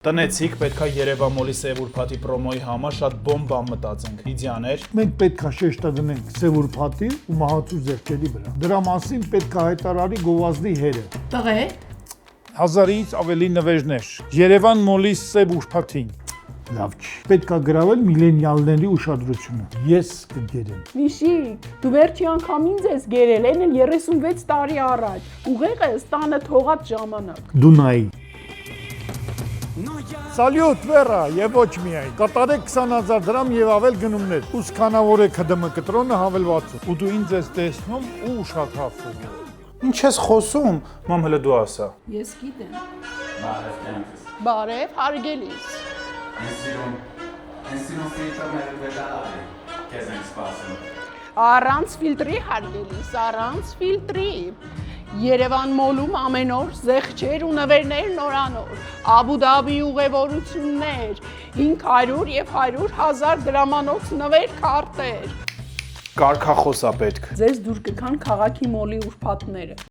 Տնեցիք, պետքա Երևան մոլի Սև ուրբաթի պրոմոյի համար շատ բոմբա մտածենք, իդեաներ։ Մենք պետքա շեշտը դնենք Սև ուրբաթի ու մահացու ձեռքերի վրա։ Դրա մասին պետքա հայտարարի գովազդի հերը։ Տղե՞ք, 1000-ից ավելի նվերներ։ Երևան մոլի Սև ուրբաթին։ Լավ չի։ Պետքա գրավել միլենիալների ուշադրությունը։ Ես կգերեմ։ Միշիկ, դու վերջի անգամ ինձ ես գերել, այն էլ 36 տարի առաջ։ Ուղեղը ստանը թողած ժամանակ։ Դունայի։ Սալյուտ վերա եւ ոչ միայն։ Կատարեք 20000 դրամ եւ ավել գնումներ։ Ու սկանավորեք ՀԴՄ կտրոնը հավելվածում։ Ու դու ինձ ես տեսնում ու ուշաթափվում։ Ինչ ես խոսում, մամ հələ դու ասա։ Ես գիտեմ։ Բարև կյանքս։ Բարև, հարգելիս։ Ինստիտուտ ֆիլտրները վետալի, քեզ ենք սպասում։ Առանց ֆիլտրի հարգելիս, առանց ֆիլտրի։ Երևան մոլում ամեն օր զեղչեր ու նվերներ նորանոր, Աբու Դաբի ուղևորություններ, 500 եւ 100,000 դրամանոց նվեր քարտեր։ Կարգախոս է պետք։ Ձեզ դուր կգան քաղաքի մոլի ուրբաթները։